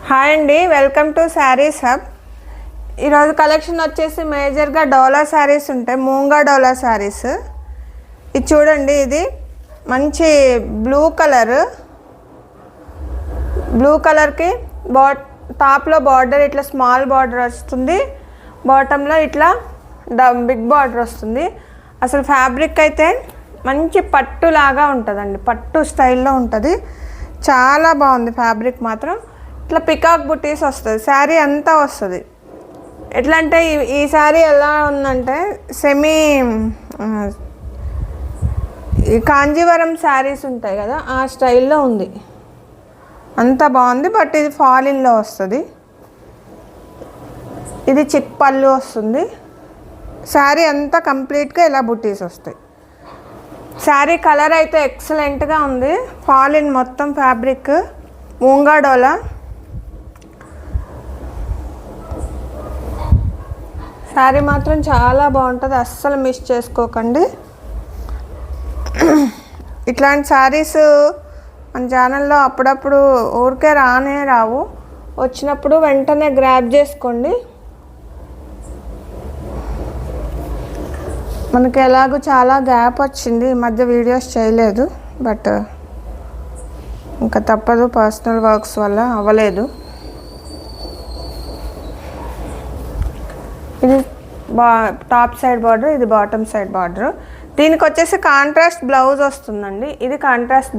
Hi అండి, welcome to saris hub. ఈరోజు collection వచ్చేసి మేజర్గా డోలా శారీస్ ఉంటాయి. మూంగా డోలా శారీస్. ఇది చూడండి, ఇది మంచి బ్లూ కలర్కి టాప్లో బార్డర్ ఇట్లా స్మాల్ బార్డర్ వస్తుంది, బాటంలో ఇట్లా బిగ్ బార్డర్ వస్తుంది. అసలు ఫ్యాబ్రిక్ అయితే మంచి పట్టు లాగా ఉంటుందండి, పట్టు స్టైల్లో ఉంటుంది. చాలా బాగుంది ఫ్యాబ్రిక్ మాత్రం. ఇట్లా పికాక్ బుటీస్ వస్తుంది, శారీ అంతా వస్తుంది. ఎట్లా అంటే ఈ శారీ ఎలా ఉందంటే సెమీ కాంజీవరం శారీస్ ఉంటాయి కదా, ఆ స్టైల్లో ఉంది. అంత బాగుంది. బట్ ఇది ఫాలిన్లో వస్తుంది. ఇది చిక్ పళ్ళు వస్తుంది. శారీ అంతా కంప్లీట్గా ఇలా బుటీస్ వస్తాయి. శారీ కలర్ అయితే ఎక్సలెంట్గా ఉంది. ఫాలిన్ మొత్తం ఫ్యాబ్రిక్ మూంగా డోలా. శారీ మాత్రం చాలా బాగుంటుంది, అస్సలు మిస్ చేసుకోకండి. ఇట్లాంటి శారీస్ మన ఛానల్లో అప్పుడప్పుడు ఊరికే రావు, వచ్చినప్పుడు వెంటనే గ్రాబ్ చేసుకోండి. మనకి ఎలాగో చాలా గ్యాప్ వచ్చింది, ఈ మధ్య వీడియోస్ చేయలేదు. బట్ ఇంకా తప్పదు, పర్సనల్ వర్క్స్ వల్ల అవ్వలేదు. ఇది టాప్ సైడ్ బార్డర్, ఇది బాటమ్ సైడ్ బార్డర్. దీనికి వచ్చేసి కాంట్రాస్ట్ బ్లౌజ్ వస్తుందండి. ఇది కాంట్రాస్ట్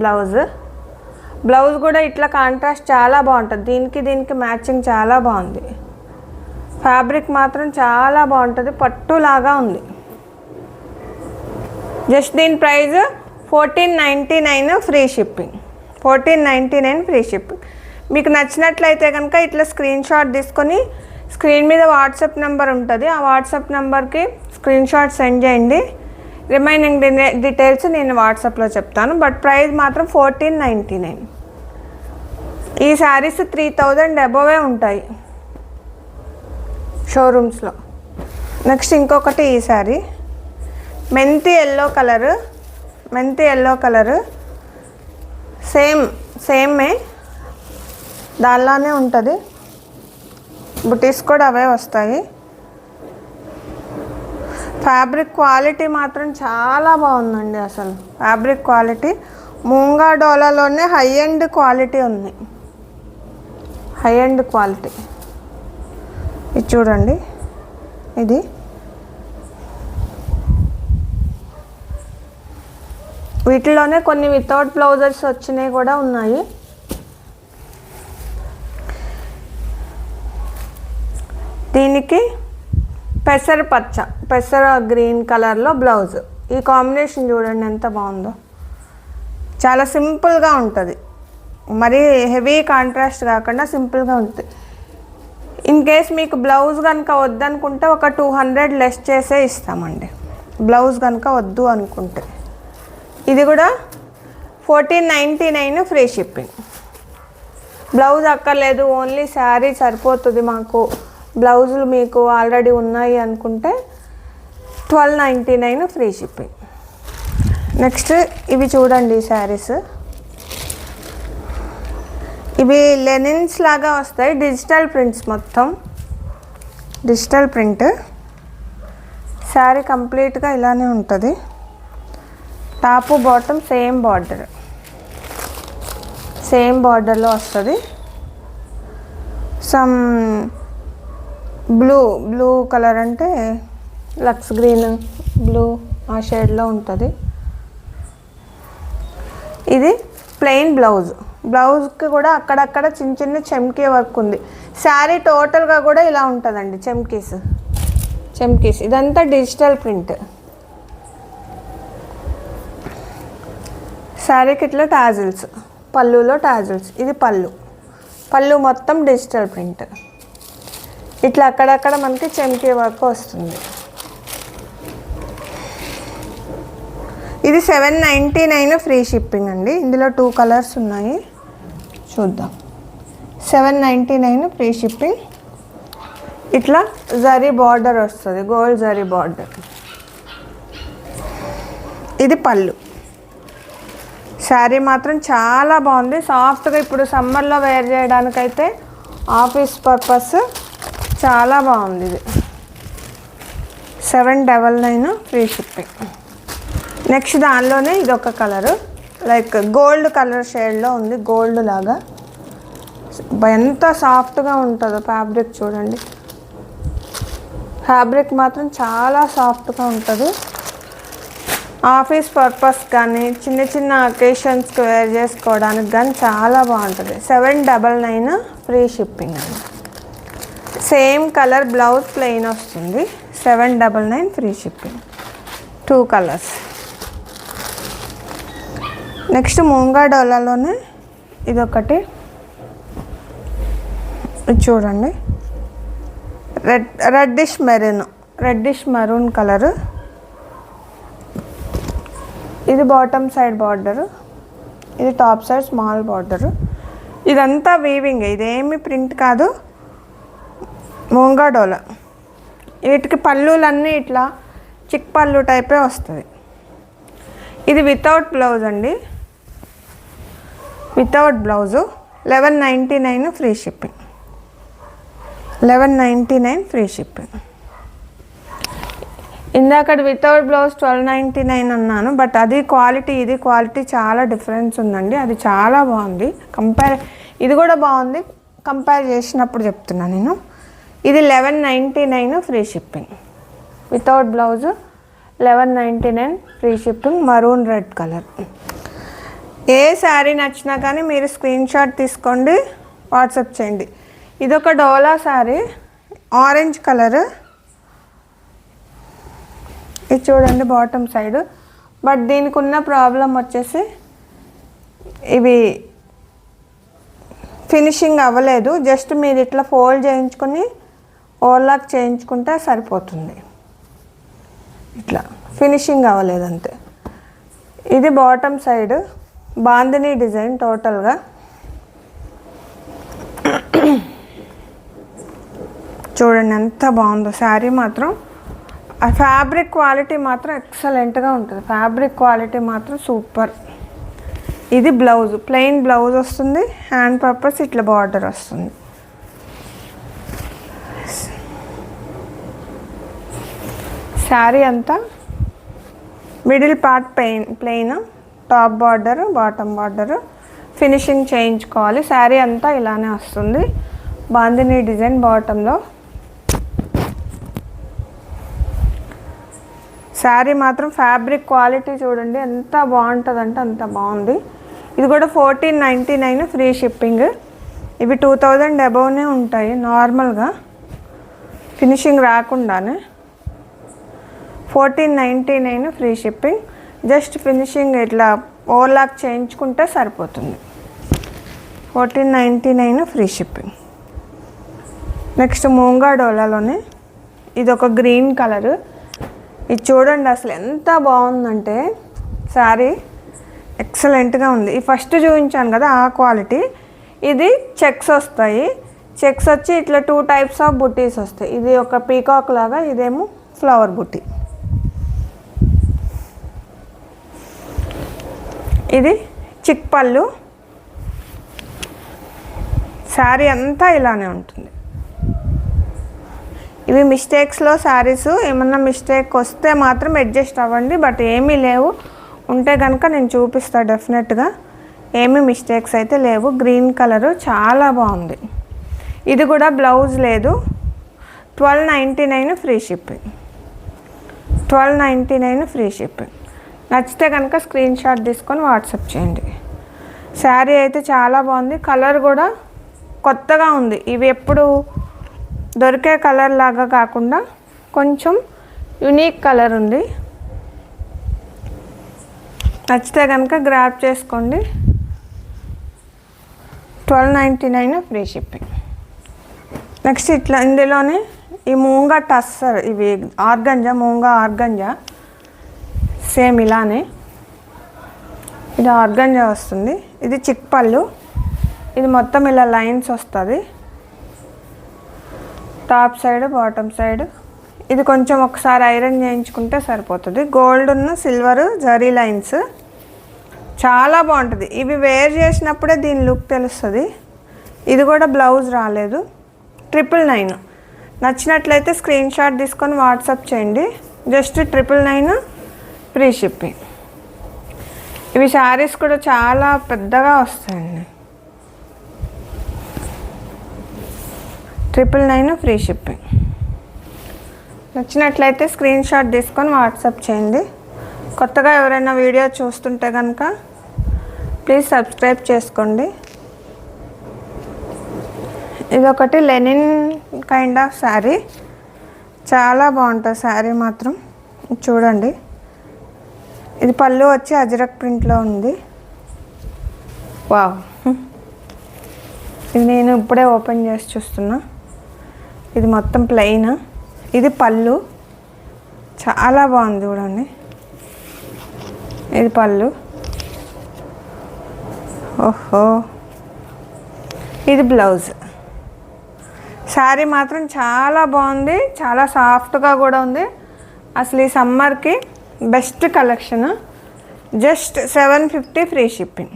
బ్లౌజ్ కూడా ఇట్లా కాంట్రాస్ట్ చాలా బాగుంటుంది. దీనికి మ్యాచింగ్ చాలా బాగుంది. ఫ్యాబ్రిక్ మాత్రం చాలా బాగుంటుంది, పట్టులాగా ఉంది. జస్ట్ దీని price 1499 free shipping. 1499 free shipping. మీకు నచ్చినట్లయితే కనుక ఇట్లా స్క్రీన్ షాట్ తీసుకొని స్క్రీన్ మీద వాట్సాప్ నెంబర్ ఉంటుంది, ఆ వాట్సాప్ నెంబర్కి స్క్రీన్ షాట్ సెండ్ చేయండి. రిమైనింగ్ డీటెయిల్స్ నేను వాట్సాప్లో చెప్తాను. బట్ ప్రైస్ మాత్రం 1499. ఈ శారీస్ 3000 అబోవే ఉంటాయి షోరూమ్స్లో. నెక్స్ట్ ఇంకొకటి ఈ శారీ మెంతి ఎల్లో కలరు. సేమే దానిలానే ఉంటుంది. బుటీస్ కూడా అవే వస్తాయి. ఫ్యాబ్రిక్ క్వాలిటీ మాత్రం చాలా బాగుందండి. అసలు fabric quality మూంగా డోలాలోనే high end quality ఉంది. High end quality. ఇది చూడండి, ఇది వీటిలోనే కొన్ని వితౌట్ బ్లౌజర్స్ వచ్చినాయి కూడా ఉన్నాయి. దీనికి పెసర గ్రీన్ కలర్లో బ్లౌజ్. ఈ కాంబినేషన్ చూడండి ఎంత బాగుందో. చాలా సింపుల్గా ఉంటుంది, మరీ హెవీ కాంట్రాస్ట్ కాకుండా సింపుల్గా ఉంటుంది. ఇన్ కేస్ మీకు బ్లౌజ్ కనుక వద్దనుకుంటే ఒక 200 లెస్ చేసే ఇస్తామండి, బ్లౌజ్ కనుక వద్దు అనుకుంటే. ఇది కూడా 1499 ఫ్రీ షిప్పింగ్. బ్లౌజ్ అక్కర్లేదు, ఓన్లీ శారీ సరిపోతుంది మాకు, బ్లౌజులు మీకు ఆల్రెడీ ఉన్నాయి అనుకుంటే 1299 ఫ్రీ షిప్పింగ్. నెక్స్ట్ ఇవి చూడండి శారీస్. ఇవి లెనిన్స్ లాగా వస్తాయి, డిజిటల్ ప్రింట్స్, మొత్తం డిజిటల్ ప్రింట్. శారీ కంప్లీట్గా ఇలానే ఉంటుంది. టాపు బాటమ్ సేమ్ బార్డర్లో వస్తుంది. సమ్ బ్లూ కలర్ అంటే లక్స్ గ్రీన్ బ్లూ ఆ షేడ్లో ఉంటుంది. ఇది ప్లెయిన్ బ్లౌజ్కి కూడా అక్కడక్కడ చిన్న చెమ్కీ వర్క్ ఉంది. శారీ టోటల్గా కూడా ఇలా ఉంటుందండి, చెమ్కీస్. ఇదంతా డిజిటల్ ప్రింట్. శారీకి ఇట్లా టాజిల్స్, పళ్ళులో టాజిల్స్. ఇది పళ్ళు మొత్తం డిజిటల్ ప్రింట్. ఇట్లా అక్కడక్కడ మనకి చెమ్కీ వర్క్ వస్తుంది. ఇది 799 ఫ్రీ షిప్పింగ్ అండి. ఇందులో 2 కలర్స్ ఉన్నాయి, చూద్దాం. 799 ఫ్రీ షిప్పింగ్. ఇట్లా జరీ బార్డర్ వస్తుంది, గోల్డ్ జరీ బార్డర్. ఇది పళ్ళు. శారీ మాత్రం చాలా బాగుంది, సాఫ్ట్గా. ఇప్పుడు సమ్మర్లో వేర్ చేయడానికైతే ఆఫీస్ పర్పస్ చాలా బాగుంది ఇది. 799 ఫ్రీ షిప్పింగ్. నెక్స్ట్ దానిలోనే ఇదొక కలరు, లైక్ గోల్డ్ కలర్ షేడ్లో ఉంది, గోల్డ్ లాగా. ఎంత సాఫ్ట్గా ఉంటుందో ఫ్యాబ్రిక్ చూడండి. ఫ్యాబ్రిక్ మాత్రం చాలా సాఫ్ట్గా ఉంటుంది. ఆఫీస్ పర్పస్ కానీ చిన్న చిన్న అకేషన్స్కి వేర్ చేసుకోవడానికి కానీ చాలా బాగుంటుంది. 799 ఫ్రీ షిప్పింగ్ అండి. సేమ్ కలర్ బ్లౌజ్ ప్లెయిన్ వస్తుంది. 799 ఫ్రీ షిప్పింగ్. 2 కలర్స్. నెక్స్ట్ మూంగా డోలాలోనే ఇదొకటి, ఇది చూడండి, రెడ్డిష్ మెరూన్ కలరు. ఇది బాటమ్ సైడ్ బార్డరు, ఇది టాప్ సైడ్ స్మాల్ బార్డరు. ఇదంతా వీవింగ్, ఇదేమి ప్రింట్ కాదు, మూంగా డోలా. వీటికి పళ్ళులన్నీ ఇట్లా చిక్ పళ్ళు టైపే వస్తుంది. ఇది వితౌట్ బ్లౌజ్ అండి, without blouse. 1199 free shipping. 1199 free shipping. ఇందాక వితౌట్ బ్లౌజ్ 1299 అన్నాను, బట్ అది క్వాలిటీ ఇది క్వాలిటీ చాలా డిఫరెన్స్ ఉందండి. అది చాలా బాగుంది. ఇది కూడా బాగుంది, కంపేర్ చేసినప్పుడు చెప్తున్నాను నేను. ఇది 1199 free shipping. Without blouse 1199 free shipping. Maroon red colour. ఏ శారీ నచ్చినా కానీ మీరు స్క్రీన్ షాట్ తీసుకోండి, వాట్సాప్ చేయండి. ఇదొక డోలా శారీ, ఆరెంజ్ కలర్. ఇది చూడండి బాటమ్ సైడ్. బట్ దీనికి ఉన్న ప్రాబ్లం వచ్చేసి ఇవి ఫినిషింగ్ అవ్వలేదు. జస్ట్ మీరు ఇట్లా ఫోల్డ్ చేయించుకొని ఓవర్లాక్ చేయించుకుంటే సరిపోతుంది. ఇట్లా ఫినిషింగ్ అవ్వలేదు అంతే. ఇది బాటమ్ సైడ్ బాందిని డిజైన్ టోటల్గా. చూడండి ఎంత బాగుందో శారీ మాత్రం. ఆ ఫ్యాబ్రిక్ క్వాలిటీ మాత్రం ఎక్సలెంట్గా ఉంటుంది. ఫ్యాబ్రిక్ క్వాలిటీ మాత్రం సూపర్. ఇది బ్లౌజ్, ప్లెయిన్ బ్లౌజ్ వస్తుంది. హ్యాండ్ పర్పస్ ఇట్లా బార్డర్ వస్తుంది. శారీ అంతా middle part plain, top border, bottom border, finishing చేయించుకోవాలి. శారీ అంతా ఇలానే వస్తుంది. బాందిని డిజైన్ బాటంలో. శారీ మాత్రం ఫ్యాబ్రిక్ క్వాలిటీ చూడండి ఎంత బాగుంటుందంటే అంత బాగుంది. ఇది కూడా 1499 ఫ్రీ షిప్పింగ్. ఇవి 2000 అబౌవ్నే ఉంటాయి నార్మల్గా, ఫినిషింగ్ రాకుండానే. 1499 ఫ్రీ షిప్పింగ్. జస్ట్ ఫినిషింగ్ ఇట్లా ఓవర్లాక్ చేయించుకుంటే సరిపోతుంది. 1499 ఫ్రీ షిప్పింగ్. నెక్స్ట్ మూంగా డోలాలోనే ఇదొక గ్రీన్ కలరు. ఇది చూడండి అసలు ఎంత బాగుందంటే శారీ ఎక్సలెంట్గా ఉంది. ఈ ఫస్ట్ చూపించాను కదా ఆ క్వాలిటీ. ఇది చెక్స్ వస్తాయి. చెక్స్ వచ్చి ఇట్లా 2 టైప్స్ ఆఫ్ బుట్టీస్ వస్తాయి. ఇది ఒక పీకాక్ లాగా, ఇదేమో ఫ్లవర్ బుట్టి. ఇది చిక్ పళ్ళు. శారీ అంతా ఇలానే ఉంటుంది. ఇవి మిస్టేక్స్లో శారీస్, ఏమన్నా మిస్టేక్ వస్తే మాత్రం అడ్జస్ట్ అవ్వండి. బట్ ఏమీ లేవు, ఉంటే కనుక నేను చూపిస్తాను డెఫినెట్గా. ఏమీ మిస్టేక్స్ అయితే లేవు. గ్రీన్ కలరు చాలా బాగుంది. ఇది కూడా బ్లౌజ్ లేదు. 1299 ఫ్రీ షిప్పింగ్. 1299 free shipping. నచ్చితే కనుక స్క్రీన్ షాట్ తీసుకొని వాట్సాప్ చేయండి. శారీ అయితే చాలా బాగుంది. కలర్ కూడా కొత్తగా ఉంది. ఇవి ఎప్పుడు దొరికే కలర్ లాగా కాకుండా కొంచెం యునీక్ కలర్ ఉంది. నచ్చితే కనుక గ్రాబ్ చేసుకోండి. 1299 ఫ్రీ షిప్పింగ్. నెక్స్ట్ ఇట్లా ఇందులోనే ఈ మూంగా టస్సర్, ఇవి ఆర్గంజా, మూంగా ఆర్గంజా సేమ్ ఇలానే. ఇది ఆర్గంజా వస్తుంది. ఇది చిక్ పళ్ళు. ఇది మొత్తం ఇలా లైన్స్ వస్తుంది. Top side, bottom side. ఇది కొంచెం ఒకసారి ఐరన్ చేయించుకుంటే సరిపోతుంది. గోల్డ్ ఉన్న సిల్వర్ జరీ లైన్స్ చాలా బాగుంటుంది. ఇవి వేర్ చేసినప్పుడే దీని లుక్ తెలుస్తుంది. ఇది కూడా బ్లౌజ్ రాలేదు. 999. నచ్చినట్లయితే స్క్రీన్ షాట్ తీసుకొని వాట్సాప్ చేయండి. Just 999 free shipping. ఇవి శారీస్ కూడా చాలా పెద్దగా వస్తాయండి. 999 ఫ్రీ షిప్పింగ్. నచ్చినట్లయితే స్క్రీన్ షాట్ తీసుకొని వాట్సాప్ చేయండి. కొత్తగా ఎవరైనా వీడియో చూస్తుంటే కనుక ప్లీజ్ సబ్స్క్రైబ్ చేసుకోండి. ఇదొకటి లెనిన్ కైండ్ ఆఫ్ శారీ, చాలా బాగుంటుంది శారీ మాత్రం. చూడండి, ఇది పళ్ళు వచ్చి అజరక్ ప్రింట్లో ఉంది. వావ్, ఇది నేను ఇప్పుడే ఓపెన్ చేసి చూస్తున్నా. ఇది మొత్తం ప్లెయిన్, ఇది పళ్ళు, చాలా బాగుంది చూడండి. ఇది పళ్ళు. ఓహో, ఇది బ్లౌజ్. శారీ మాత్రం చాలా బాగుంది, చాలా సాఫ్ట్గా కూడా ఉంది. అసలు ఈ సమ్మర్కి best collection. Just 750 free shipping.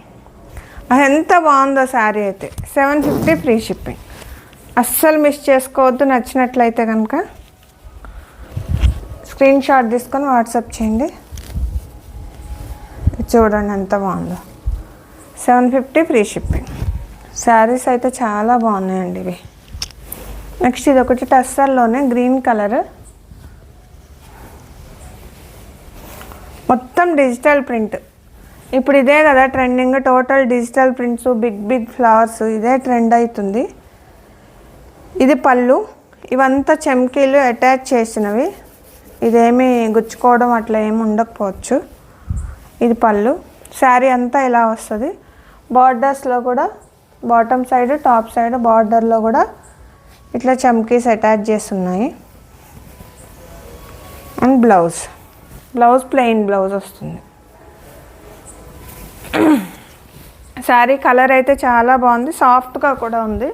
అది ఎంత బాగుందో శారీ అయితే. 750 ఫ్రీ షిప్పింగ్. అస్సలు మిస్ చేసుకోవద్దు. నచ్చినట్లయితే కనుక స్క్రీన్ షాట్ తీసుకొని వాట్సాప్ చేయండి. చూడండి ఎంత బాగుందో. 750 ఫ్రీ షిప్పింగ్. శారీస్ అయితే చాలా బాగున్నాయండి ఇవి. నెక్స్ట్ ఇది ఒకటి టస్సర్లోనే గ్రీన్ కలర్, మొత్తం డిజిటల్ ప్రింట్. ఇప్పుడు ఇదే కదా trending, total digital prints, big big flowers, ఇదే ట్రెండ్ అవుతుంది. ఇది పళ్ళు. ఇవంతా చెమ్కీలు అటాచ్ చేసినవి, ఇదేమీ గుచ్చుకోవడం అట్లా ఏమి ఉండకపోవచ్చు. ఇది పళ్ళు. శారీ అంతా ఇలా వస్తుంది. బార్డర్స్లో కూడా బాటమ్ సైడ్, టాప్ సైడ్ బార్డర్లో కూడా ఇట్లా చమ్కీస్ అటాచ్ చేస్తున్నాయి. అండ్ బ్లౌజ్ ప్లెయిన్ బ్లౌజ్ వస్తుంది. శారీ కలర్ అయితే చాలా బాగుంది, సాఫ్ట్గా కూడా ఉంది.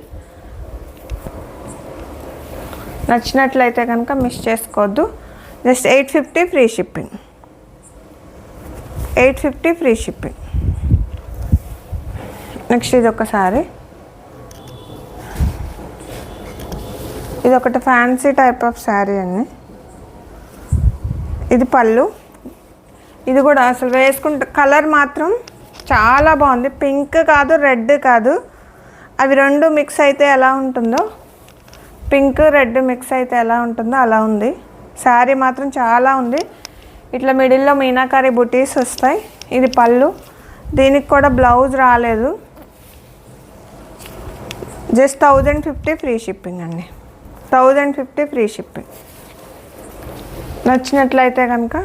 నచ్చినట్లయితే కనుక మిస్ చేసుకోవద్దు. Just 850 free shipping. 850 free shipping. Next ఇది ఒక శారీ. ఇది ఒకటి ఫ్యాన్సీ టైప్ ఆఫ్ శారీ అండి. ఇది పళ్ళు. ఇది కూడా అసలు వేసుకుంటే కలర్ మాత్రం చాలా బాగుంది. పింక్ కాదు, రెడ్ కాదు, అవి రెండు మిక్స్ అయితే ఎలా ఉంటుందో, పింక్ రెడ్ మిక్స్ అయితే ఎలా ఉంటుందో అలా ఉంది. శారీ మాత్రం చాలా ఉంది. ఇట్లా మిడిల్లో మీనాకారి బుటీస్ వస్తాయి. ఇది పళ్ళు. దీనికి కూడా బ్లౌజ్ రాలేదు. జస్ట్ 1050 ఫ్రీ షిప్పింగ్ అండి. 1050 ఫ్రీ షిప్పింగ్. నచ్చినట్లయితే కనుక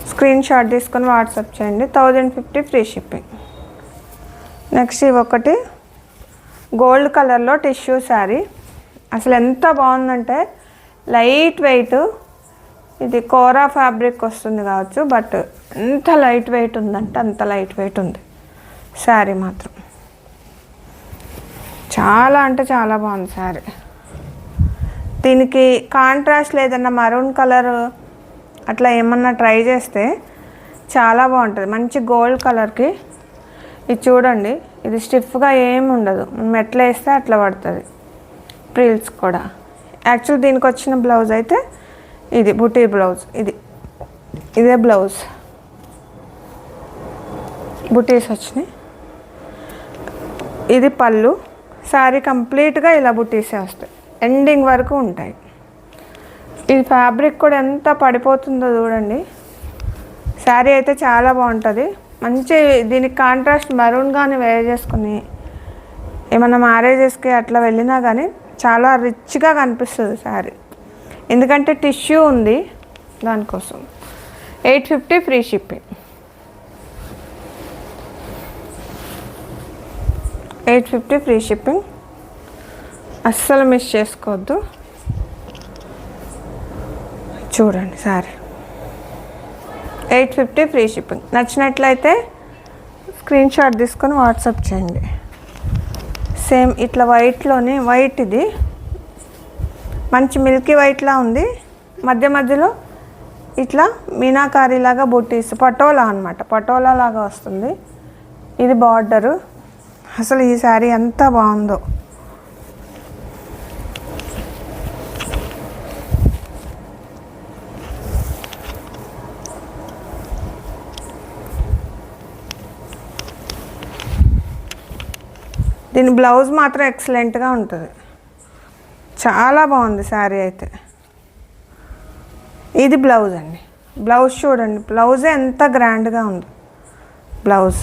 స్క్రీన్ షాట్ తీసుకొని వాట్సాప్ చేయండి. 1050 ఫ్రీ షిప్పింగ్. నెక్స్ట్ ఇవి ఒకటి గోల్డ్ కలర్లో టిష్యూ శారీ. అసలు ఎంత బాగుందంటే లైట్ వెయిట్. ఇది కోరా ఫ్యాబ్రిక్ వస్తుంది కావచ్చు, బట్ ఎంత లైట్ వెయిట్ ఉందంటే అంత లైట్ వెయిట్ ఉంది శారీ మాత్రం. చాలా అంటే చాలా బాగుంది శారీ. దీనికి కాంట్రాస్ట్ లేదన్నా మరూన్ కలర్ అట్లా ఏమన్నా ట్రై చేస్తే చాలా బాగుంటుంది. మంచి గోల్డ్ కలర్కి ఇది చూడండి. ఇది స్టిఫ్గా ఏమి ఉండదు, మనం ఎట్లా వేస్తే అట్లా పడుతుంది. ప్రిల్స్ కూడా. యాక్చువల్ దీనికి వచ్చిన బ్లౌజ్ అయితే ఇది బుటీ బ్లౌజ్. ఇదే బ్లౌజ్, బుటీస్ వచ్చినాయి. ఇది పళ్ళు. శారీ కంప్లీట్గా ఇలా బుటీసే వస్తాయి, ఎండింగ్ వరకు ఉంటాయి. ఇది ఫ్యాబ్రిక్ కూడా ఎంత పడిపోతుందో చూడండి. శారీ అయితే చాలా బాగుంటుంది. మంచి దీనికి కాంట్రాస్ట్ మెరూన్ కానీ వేర్ చేసుకుని ఏమన్నా మ్యారేజెస్కి అట్లా వెళ్ళినా కానీ చాలా రిచ్గా కనిపిస్తుంది శారీ. ఎందుకంటే టిష్యూ ఉంది దానికోసం. 850 ఫ్రీ షిప్పింగ్. 850 free shipping. అస్సలు మిస్ చేసుకోవద్దు. చూడండి శారీ 850 ఫ్రీ షిప్పింగ్. నచ్చినట్లయితే స్క్రీన్ షాట్ తీసుకొని వాట్సాప్ చేయండి. సేమ్ ఇట్లా వైట్లోనే, వైట్ ఇది మంచి మిల్కీ వైట్లా ఉంది. మధ్య మధ్యలో ఇట్లా మీనాకారీలాగా బుట్టీస్, పటోలా అనమాట, పటోలా లాగా వస్తుంది. ఇది బార్డరు. అసలు ఈ శారీ ఎంత బాగుందో. దీని బ్లౌజ్ మాత్రం ఎక్సలెంట్గా ఉంటుంది. చాలా బాగుంది శారీ అయితే. ఇది బ్లౌజ్ అండి. బ్లౌజ్ చూడండి, బ్లౌజే ఎంత గ్రాండ్గా ఉంది బ్లౌజ్.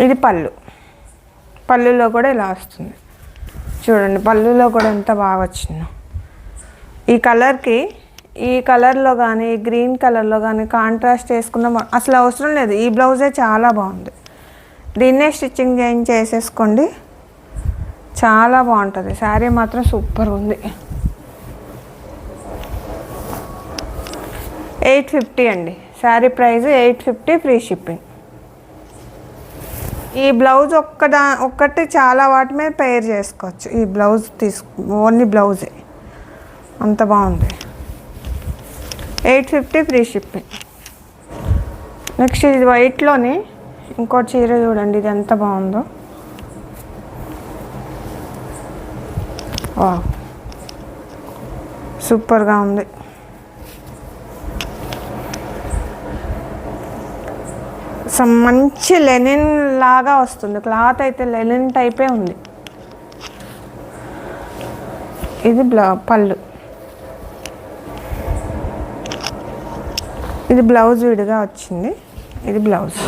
ఇది పళ్ళు. పళ్ళులో కూడా ఇలా వస్తుంది చూడండి. పళ్ళులో కూడా ఎంత బాగా వచ్చిందో. ఈ కలర్కి, ఈ కలర్లో కానీ గ్రీన్ కలర్లో కానీ కాంట్రాస్ట్ వేసుకున్న అసలు అవసరం లేదు. ఈ బ్లౌజే చాలా బాగుంది. దీన్నే స్టిచ్చింగ్ చేసేసుకోండి, చాలా బాగుంటుంది. శారీ మాత్రం సూపర్ ఉంది. 850 అండి శారీ ప్రైస్. 850 free shipping. ఈ బ్లౌజ్ ఒక్కటి చాలా వాటి మీద పేర్ చేసుకోవచ్చు. ఈ బ్లౌజ్ ఓన్లీ బ్లౌజే అంత బాగుంది. 850 ఫ్రీ షిప్పింగ్. నెక్స్ట్ ఇది వైట్లోనే ఇంకో చీర చూడండి, ఇది ఎంత బాగుందో. వా, సూపర్గా ఉంది. మంచి లెనిన్ లాగా వస్తుంది. క్లాత్ అయితే లెనిన్ టైపే ఉంది. ఇది పళ్ళు. ఇది బ్లౌజ్ విడిగా వచ్చింది. ఇది బ్లౌజ్.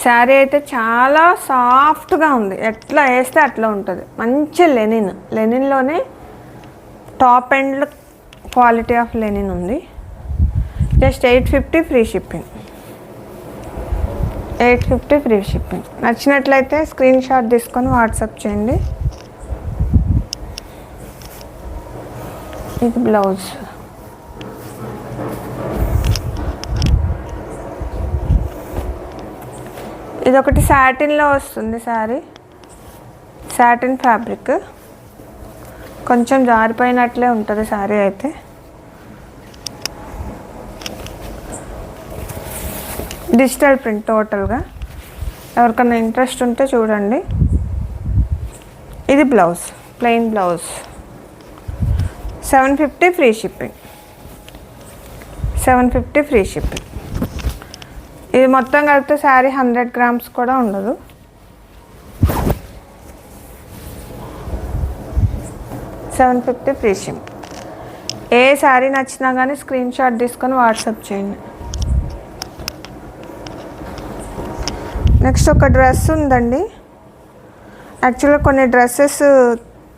శారీ అయితే చాలా సాఫ్ట్గా ఉంది. ఎట్లా వేస్తే అట్లా ఉంటుంది. మంచి లెనిన్లోనే top end quality of linen ఉంది. Just 850 free shipping. 850 free shipping. నచ్చినట్లయితే స్క్రీన్ షాట్ తీసుకొని వాట్సాప్ చేయండి. ఇది బ్లౌజ్. ఇదొకటి సాటిన్లో వస్తుంది శారీ. Satin fabric. కొంచెం జారిపోయినట్లే ఉంటుంది శారీ అయితే. డిజిటల్ ప్రింట్ టోటల్గా. ఎవరికైనా ఇంట్రెస్ట్ ఉంటే చూడండి. ఇది blouse, plain blouse. 750 free shipping. 750 free shipping. ఇది మొత్తం కలిపితే శారీ 100 గ్రామ్స్ కూడా ఉండదు. $750 ఫ్రీ షిప్పింగ్. ఏ శారీ నచ్చినా కానీ స్క్రీన్ షాట్ తీసుకొని వాట్సాప్ చేయండి. నెక్స్ట్ ఒక డ్రెస్ ఉందండి. యాక్చువల్గా కొన్ని డ్రెస్సెస్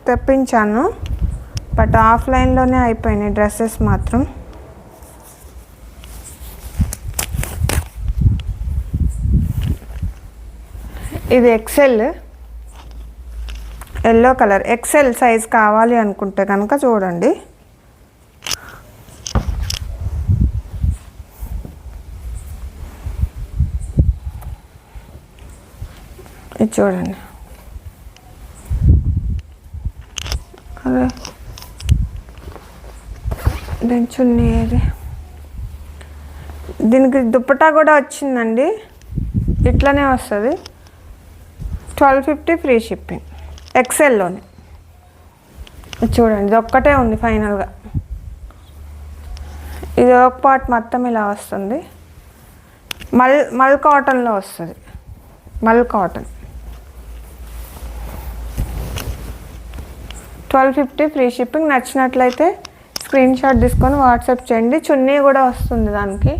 తెప్పించాను, బట్ ఆఫ్లైన్లోనే అయిపోయినాయి డ్రెస్సెస్ మాత్రం. ఇది XL, yellow colour. XL size కావాలి అనుకుంటే కనుక చూడండి. ఇది చూడండి. అదే దీని చున్నీ ఏది. దీనికి దుప్పటా కూడా వచ్చిందండి. ఇట్లనే వస్తుంది. 1250 ఫ్రీ షిప్పింగ్. ఎక్సెల్లోనే చూడండి. ఇది ఒక్కటే ఉంది ఫైనల్గా. ఇది ఒక పార్ట్ మొత్తం ఇలా వస్తుంది. మల్ కాటన్లో వస్తుంది. మల్ కాటన్. 1250 free shipping. నచ్చినట్లయితే స్క్రీన్ షాట్ తీసుకొని వాట్సాప్ చేయండి. చున్నీ కూడా వస్తుంది దానికి.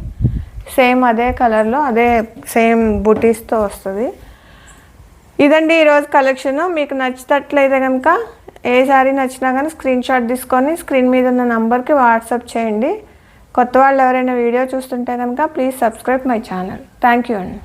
సేమ్ అదే కలర్లో, అదే సేమ్ బుటీస్తో వస్తుంది. ఇదండి ఈరోజు కలెక్షన్. మీకు నచ్చినట్లయితే కనుక ఏ శారీ నచ్చినా కానీ స్క్రీన్ షాట్ తీసుకొని స్క్రీన్ మీద ఉన్న నంబర్కి వాట్సాప్ చేయండి. కొత్త వాళ్ళు ఎవరైనా వీడియో చూస్తుంటే కనుక please subscribe my channel. Thank you అండి.